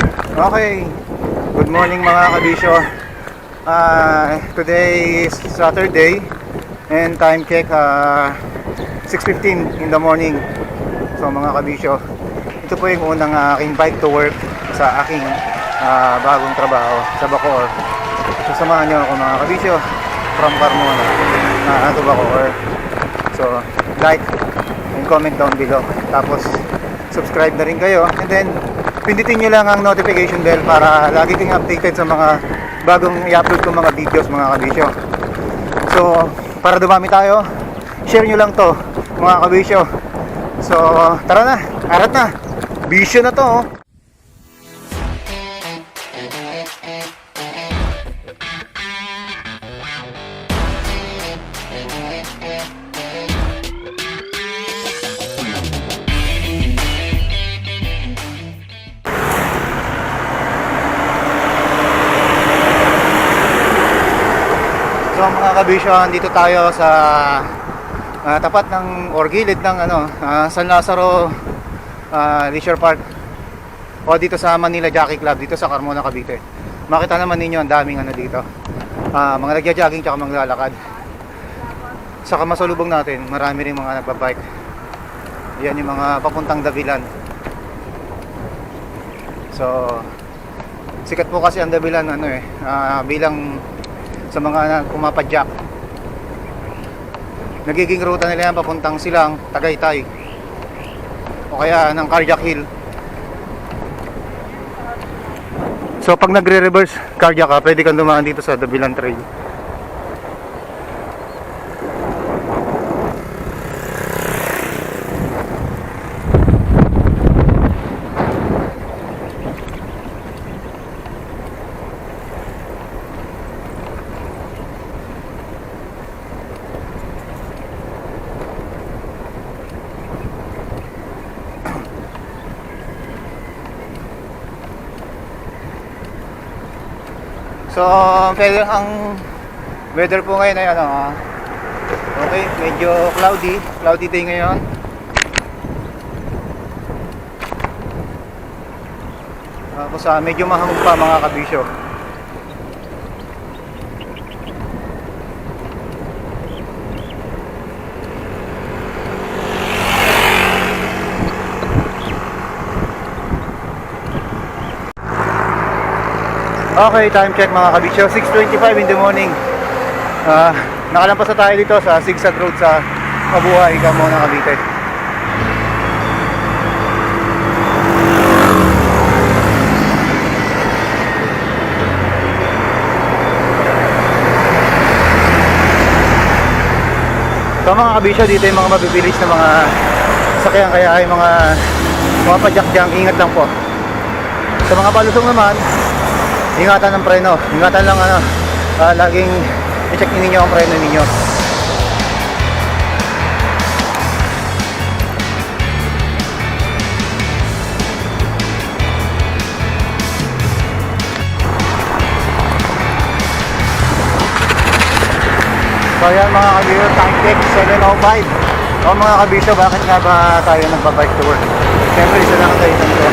Okay, good morning mga kabisyo. Today is Saturday and time check 6:15 in the morning. So mga kabisyo, ito po yung unang aking bike to work sa aking bagong trabaho sa Bacoor. So samahan nyo ako mga kabisyo from Carmona to Bacoor. So like and comment down below. Tapos subscribe na rin kayo and then pindutin nyo lang ang notification bell para lagi kayong updated sa mga bagong i-upload kong mga videos mga kabisyo. So para dumami tayo, share nyo lang to mga kabisyo. So tara na, arat na, bisyo na to oh. So mga kabisyo, dito tayo sa tapat ng or gilid ng San Lazaro Leisure Park o dito sa Manila Jockey Club dito sa Carmona, Cavite. Makita naman ninyo ang daming dito, mga nagja-jogging tsaka maglalakad. Sa kamasalubong natin, marami rin mga nagbabike. Yan yung mga papuntang Davilan. So sikat po kasi ang Davilan bilang sa mga pumapadyak. Nagiging ruta nila yan papuntang Silang, Tagaytay o kaya ng Cardiac Hill. So pag nagre-reverse cardiac ka, pwede kang dumaan dito sa Davilan Trail. So, ang weather po ngayon ay okay, medyo cloudy day ngayon. Tapos medyo mahamog pa mga kabisyo. Okay, time check mga kabisyo, 6:25 in the morning. Nakalampas na tayo dito sa Zigzag Road sa Mabuhay, Carmona, Cavite. So mga kabisyo, dito yung mga mabibilis na mga sakyan, kaya ay mga padyak-dyang, ingat lang po. Sa mga palusong naman, ingatan ng preno, ingatan lang laging i-check ninyo ang preno ninyo. So yan mga kabisyo, time check 7:05. O mga kabisyo, bakit nga ba tayo nagbabike to work? Siyempre isa lang tayo nito.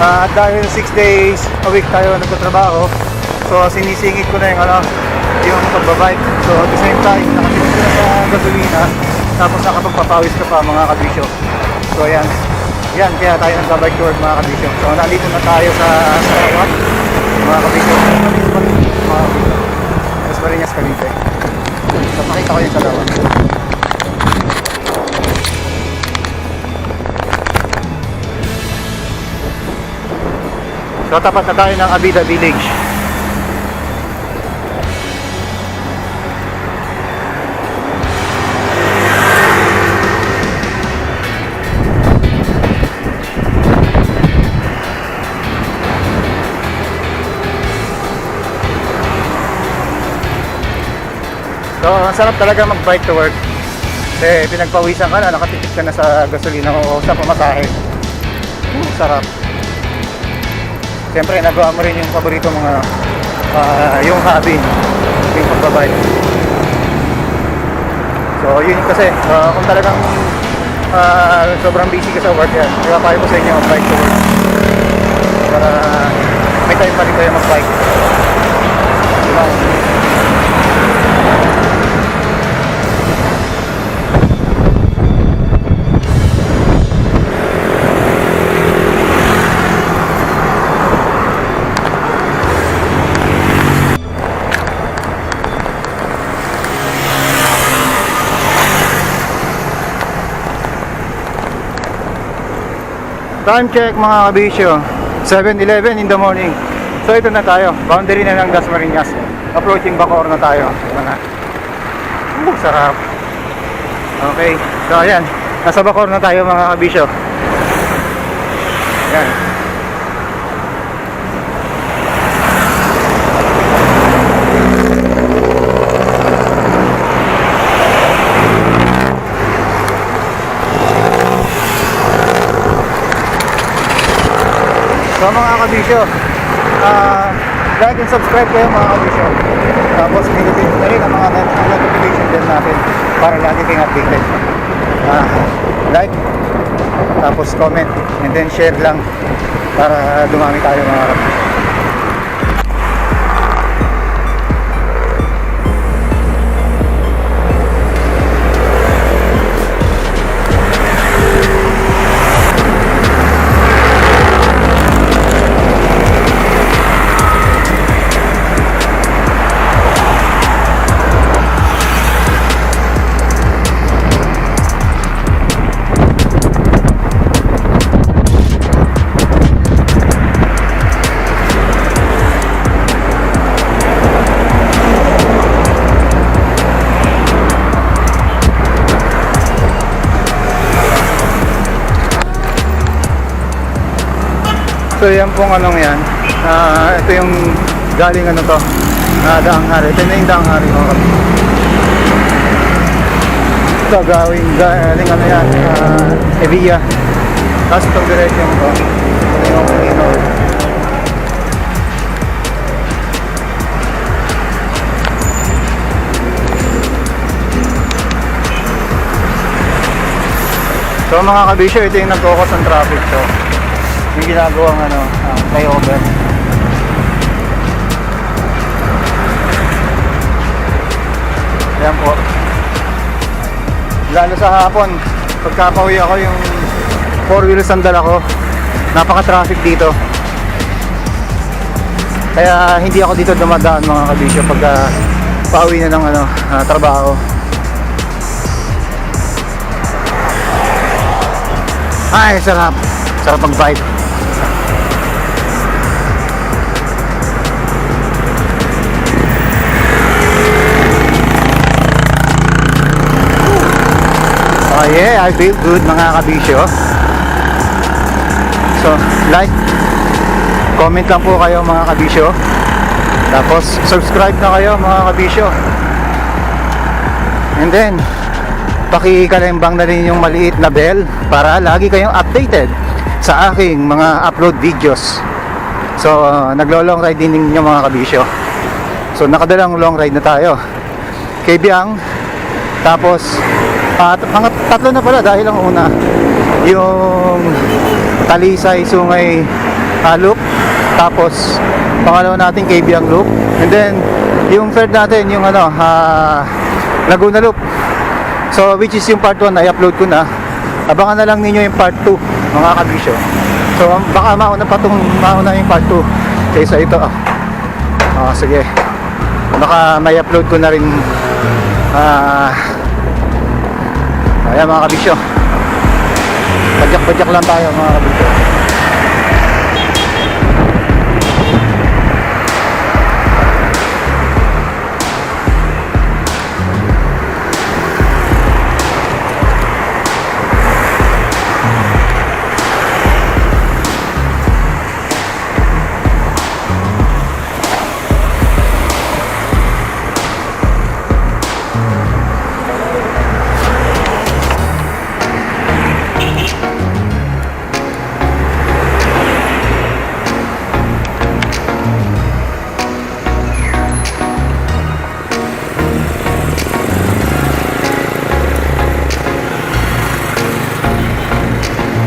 At dahil 6 days a week tayo nagtatrabaho, so sinisingit ko na yung pagbabike. So at the same time, nakatipid ko na sa gasolina, tapos nakapagpapawis ka pa mga kabisyo. So yan kaya tayo nagbabike to work mga kabisyo. So nandito na tayo sa Sarawak mga kabisyo. Mas Marinas, Cavite. So pakita ko yung Sarawak. So tapat na tayo ng Abida Village. So ang sarap talaga mag-bike to work. Kasi pinagpawisan ka na, nakatipid ka na sa gasolina o sa pamasahe. Sarap. Siyempre nagawa mo rin yung paborito mga yung hobby, yung pagbabike. So yun kasi kung talagang sobrang busy ka sa work yan, ipapayo ko sa inyo ang bike to work. para may time pa rin kayo mag-bike. Diba? Time check mga kabisyo, 7:11 in the morning. So ito na tayo, boundary na ng Dasmariñas. Approaching Bacoor na tayo. Sarap. Okay, so ayan, nasa Bacoor na tayo mga kabisyo. Ayan. So mga kabisyo, like and subscribe kayo mga kabisyo. Tapos pinipin na rin ang mga notification din natin para lagi kayong updated. Like, tapos comment, and then share lang para dumami tayo mga kabisyo. So yan pong anong yan, ito yung galing ano to, Daang Hari. Ito na yung Daang Hari mga kabisyo. Ito galing ano yan, Evilla. Tapos itong direksyon ko, ito yung Pino. So mga kabisyo, ito yung nag-focus ang traffic. So yung ginagawang flyover. Ayan po. Lalo sa hapon, pagkapauwi ako, yung 4 wheels ang dala ko, napaka-traffic dito. Kaya hindi ako dito dumadaan mga kabisyo pagka pauwi na ng trabaho. Ay, sarap. Sarap mag-bike. Oh yeah, I feel good mga kabisyo. So, like, comment lang po kayo mga kabisyo. Tapos, subscribe na kayo mga kabisyo. And then, pakikalembang na rin yung maliit na bell para lagi kayong updated sa aking mga upload videos. So, naglo-long ride din ninyo mga kabisyo. So, nakadalang long ride na tayo. Kebyang, tapos, mga tatlo na pala dahil ang una, yung Talisay, Sungay Loop. Tapos, pangalawa natin Kebyang Loop. And then, yung third natin, yung Laguna Loop. So, which is yung part 1 ay upload ko na. Abangan na lang ninyo yung part 2 mga kabisyo. So baka mauna yung part 2 kaysa ito. Sige, baka may upload ko na rin. Ayan mga kabisyo, padyak-padyak lang tayo mga kabisyo.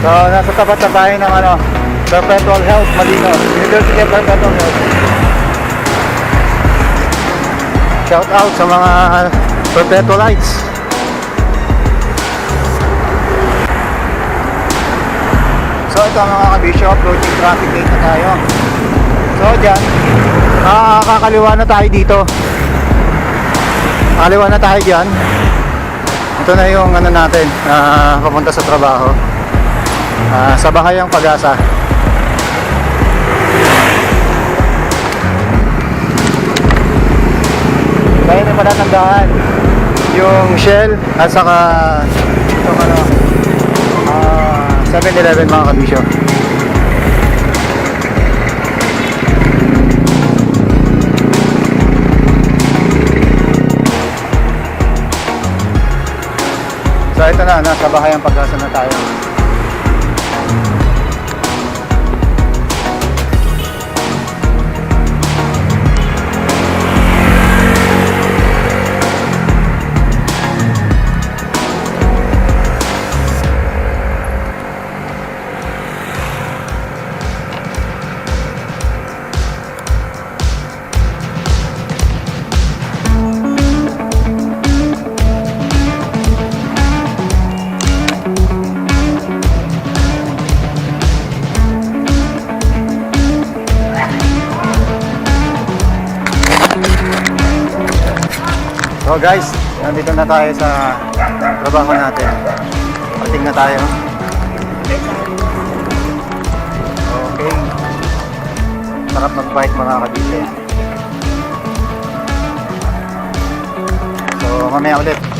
So, nasa tapat na tayo ng Perpetual Health Malino. University of Perpetual Health. Shout out sa mga Perpetualites. So ito mga kabisyo, approaching traffic gate na tayo. So dyan, kakaliwa na tayo dito. Kakaliwa na tayo dyan. Ito na yung ano natin, papunta sa trabaho. Sa Bahayang Pag-asa. Kaya na palatandaan yung Shell at saka itong ano, 7-Eleven mga kabisyo. So ito na, nasa Bahayang Pag-asa na tayo. So guys, nandito na tayo sa trabaho natin. Pating na tayo. Okay. Sarap mag-bike mga kabisyo. So mamaya ulit.